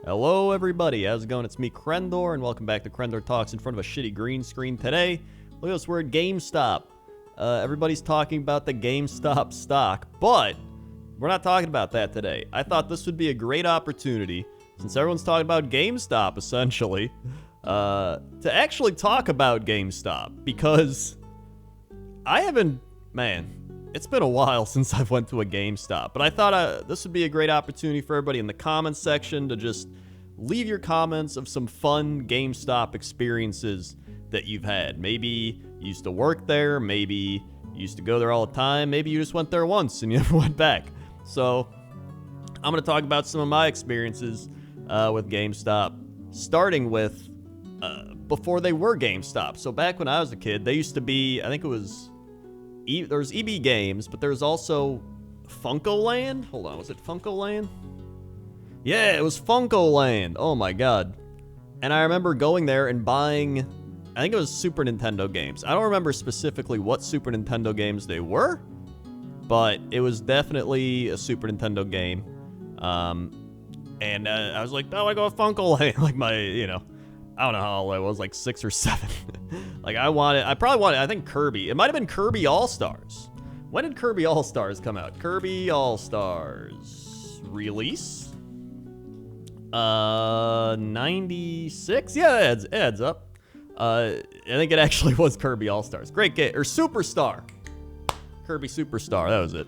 Hello everybody, how's it going? It's me, Crendor, and welcome back to Crendor Talks in front of a shitty green screen. Today, look at this word, Gamestop. Everybody's talking about the Gamestop stock, but we're not talking about that today. I thought this would be a great opportunity, since everyone's talking about GameStop, essentially, to actually talk about GameStop, because I haven't, it's been a while since I've went to a GameStop, but I thought this would be a great opportunity for everybody in the comments section to just leave your comments of some fun GameStop experiences that you've had. Maybe you used to work there, maybe you used to go there all the time, maybe you just went there once and you never went back. So I'm going to talk about some of my experiences with GameStop, starting with before they were GameStop. So back when I was a kid, they used to be, I think it was... there was EB Games, but there was also Funko Land. Hold on, was it Funko Land? Yeah, it was Funko Land. Oh my god. And I remember going there and buying, I think it was Super Nintendo games. I don't remember specifically what Super Nintendo games they were, but it was definitely a Super Nintendo game. And I was like, oh, I go to Funko Land. Like my, I don't know how old I was, like 6 or 7. Like I think Kirby. It might have been Kirby All-Stars. When did Kirby All-Stars come out? Kirby All-Stars release? 96? Yeah, it adds up. I think it actually was Kirby All-Stars. Great game. Or Superstar. Kirby Superstar, that was it.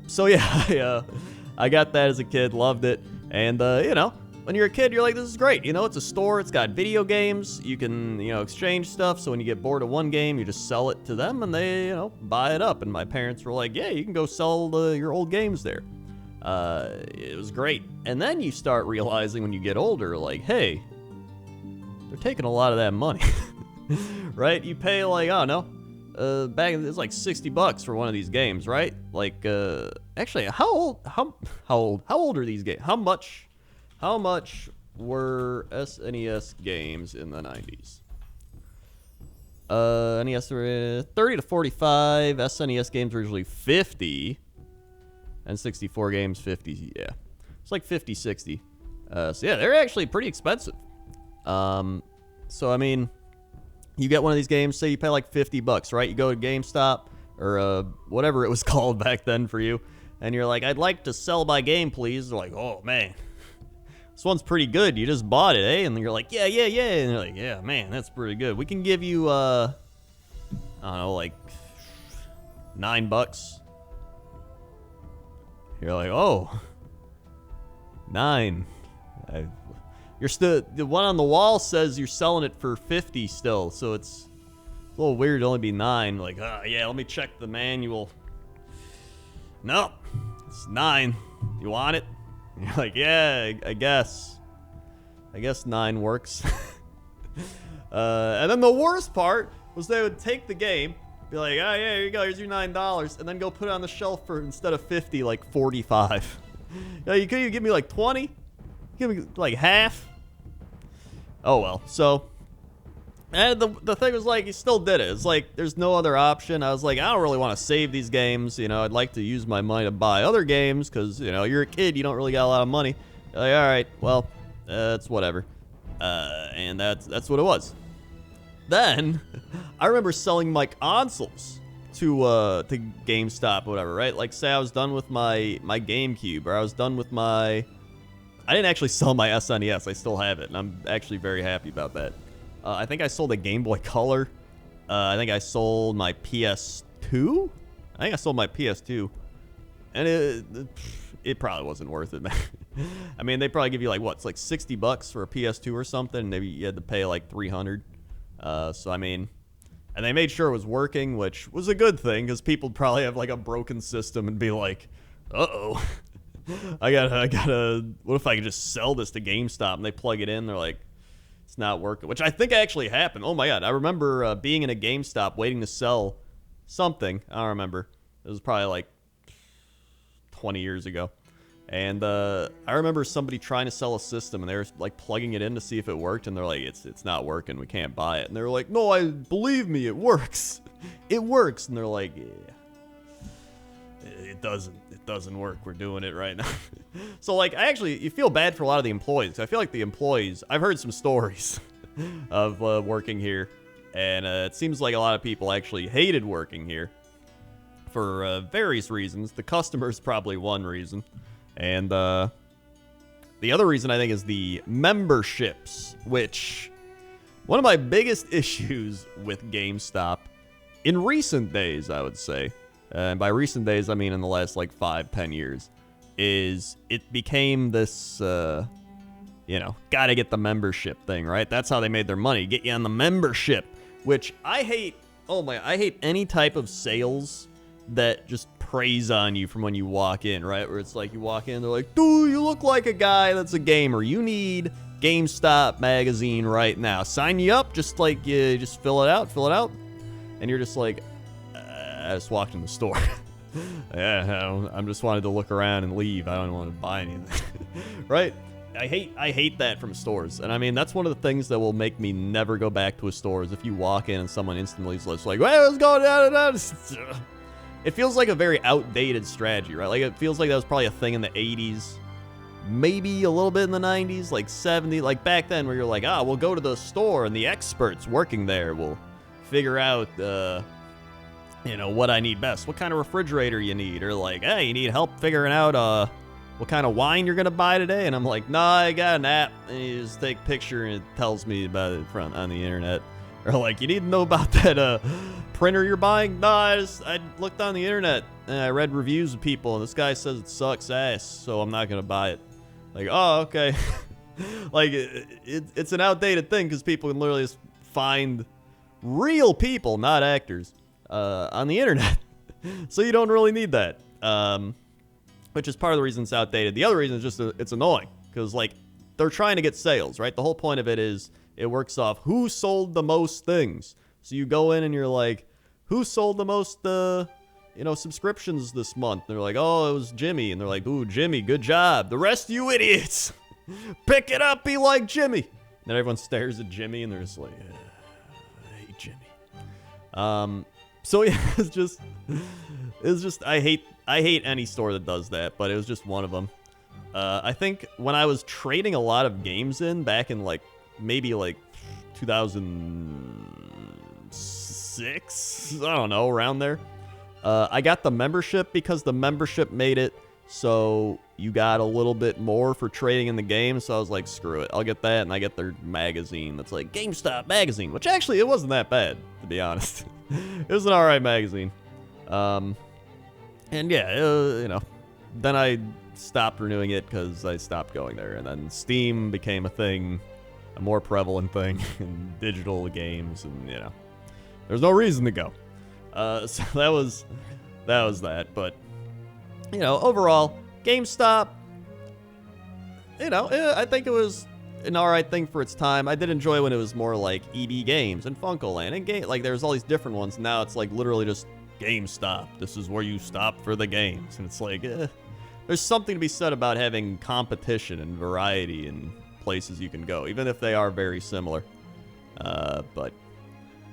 So yeah, I got that as a kid, loved it. And, when you're a kid, you're like, this is great. It's a store. It's got video games. You can, exchange stuff. So when you get bored of one game, you just sell it to them and they, buy it up. And my parents were like, yeah, you can go sell your old games there. It was great. And then you start realizing when you get older, like, hey, they're taking a lot of that money, right? You pay like, I don't know, back it's like $60 for one of these games, right? Like, actually, how old are these games? How much were SNES games in the 90s? NES were 30 to 45. SNES games were usually 50. And 64 games, 50. Yeah. It's like 50, 60. So yeah, they're actually pretty expensive. So I mean, you get one of these games, say you pay like $50, right? You go to GameStop or whatever it was called back then for you, and you're like, I'd like to sell my game, please. They're like, oh man, this one's pretty good. You just bought it, eh? And you're like, yeah. And they're like, yeah, man, that's pretty good. We can give you, I don't know, like $9. You're like, oh, 9. You're still, the one on the wall says you're selling it for 50 still, so it's a little weird to only be 9. Like, yeah, let me check the manual. No, it's 9. You want it? And you're like, yeah, I guess 9 works. And then the worst part was they would take the game, be like, oh yeah, here you go, here's your $9, and then go put it on the shelf for, instead of 50, like 45. Yeah, you give me like 20? Give me like half? Oh well. So, and the thing was like, he still did it. It's like, there's no other option. I was like, I don't really want to save these games. I'd like to use my money to buy other games because, you're a kid. You don't really got a lot of money. Like, all right, well, that's whatever. And that's what it was. Then, I remember selling my consoles to GameStop or whatever, right? Like, say I was done with my GameCube, or I was done with my... I didn't actually sell my SNES. I still have it, and I'm actually very happy about that. I think I sold a Game Boy Color. I think I sold my PS2. I think I sold my PS2. And it probably wasn't worth it, man. I mean, they probably give you, like, what? It's like $60 for a PS2 or something, and maybe you had to pay, like, $300. So, I mean... And they made sure it was working, which was a good thing, because people probably have, like, a broken system and be like, uh-oh. I gotta, what if I could just sell this to GameStop? And they plug it in, they're like, it's not working. Which I think actually happened. Oh my god, I remember being in a GameStop waiting to sell something. I don't remember. It was probably like 20 years ago. And I remember somebody trying to sell a system, and they were like plugging it in to see if it worked, and they're like, it's not working, we can't buy it. And they were like, no, believe me, it works. It works. And they're like, yeah. it doesn't work. We're doing it right now. So like, you feel bad for a lot of the employees. I feel like the employees, I've heard some stories of working here, and it seems like a lot of people actually hated working here for various reasons. The customer's probably one reason, and the other reason I think is the memberships, which one of my biggest issues with GameStop in recent days, I would say, and by recent days I mean in the last like 5-10 years, is it became this gotta get the membership thing, right? That's how they made their money, get you on the membership, which I hate. I hate any type of sales that just preys on you from when you walk in, right? Where it's like you walk in, they're like, dude, you look like a guy that's a gamer. You need GameStop magazine right now. Sign you up, just like you just fill it out. And you're just like, I just walked in the store. Yeah, I'm just wanted to look around and leave. I don't want to buy anything. Right? I hate that from stores. And I mean, that's one of the things that will make me never go back to a store is if you walk in and someone instantly is like, hey, let's go down. It feels like a very outdated strategy, right? Like, it feels like that was probably a thing in the 80s, maybe a little bit in the 90s, like 70s, like back then where you're like, we'll go to the store and the experts working there will figure out, what I need best, what kind of refrigerator you need, or like, hey, you need help figuring out, what kind of wine you're going to buy today? And I'm like, nah, I got an app, and you just take a picture and it tells me about it on the internet. Or like, you need to know about that printer you're buying? Nah, I looked on the internet and I read reviews of people, and this guy says it sucks ass, so I'm not gonna buy it. Like, oh, okay. Like, it's an outdated thing because people can literally just find real people, not actors, on the internet. So you don't really need that, which is part of the reason it's outdated. The other reason is just it's annoying because like they're trying to get sales, right? The whole point of it is it works off who sold the most things. So you go in and you're like, who sold the most, subscriptions this month? And they're like, oh, it was Jimmy. And they're like, ooh, Jimmy, good job. The rest of you idiots, pick it up, be like Jimmy. And then everyone stares at Jimmy and they're just like, I hate Jimmy. So yeah, it's just, I hate any store that does that, but it was just one of them. I think when I was trading a lot of games back in like, maybe like 2006, I don't know, around there. I got the membership because the membership made it so you got a little bit more for trading in the game. So I was like, screw it, I'll get that, and I get their magazine that's like GameStop magazine, which actually it wasn't that bad, to be honest. It was an alright magazine. And yeah, then I stopped renewing it because I stopped going there, and then Steam became a thing, a more prevalent thing in digital games, and there's no reason to go. So that was that. But overall, GameStop, I think it was an alright thing for its time. I did enjoy when it was more like EB Games and Funkoland and like there's all these different ones. Now it's like literally just GameStop. This is where you stop for the games, and it's like there's something to be said about having competition and variety and places you can go, even if they are very similar. But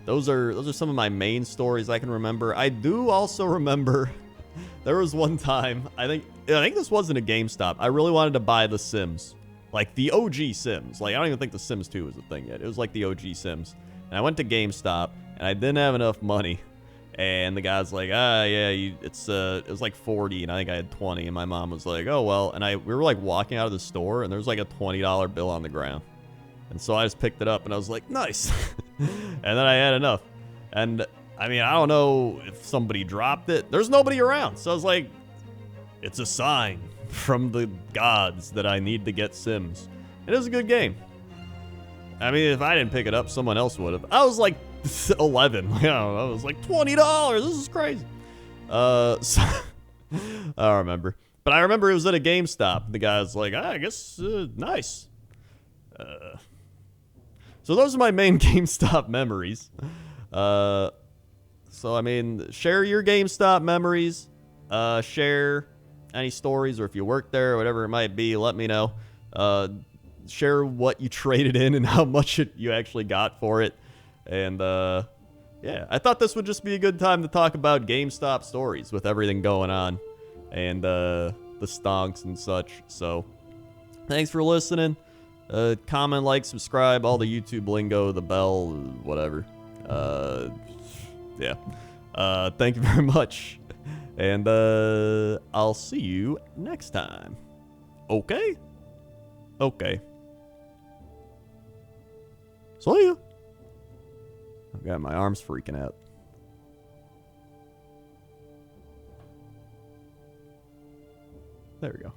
those are some of my main stories I can remember. I do also remember there was one time, I think this wasn't a GameStop. I really wanted to buy the Sims, like the OG Sims. Like I don't even think the Sims 2 was a thing yet. It was like the OG Sims. And I went to GameStop and I didn't have enough money. And the guy's like, it was like 40, and I think I had 20. And my mom was like, oh, well. And we were like walking out of the store, and there was like a $20 bill on the ground. And so I just picked it up, and I was like, nice. And then I had enough. And I mean, I don't know if somebody dropped it. There's nobody around. So I was like, it's a sign from the gods that I need to get Sims. It is a good game. I mean, if I didn't pick it up, someone else would have. I was like 11. I was like, $20. This is crazy. So I don't remember. But I remember it was at a GameStop. The guy's like, I guess, nice. So those are my main GameStop memories. So, I mean, share your GameStop memories. Share any stories, or if you work there or whatever it might be, let me know. Share what you traded in and how much you actually got for it. And yeah, I thought this would just be a good time to talk about GameStop stories with everything going on and the stonks and such. So, thanks for listening. Comment, like, subscribe, all the YouTube lingo, the bell, whatever. Yeah. Thank you very much. And I'll see you next time. Okay? Okay. See ya. Oh god, my arm's freaking out. There we go.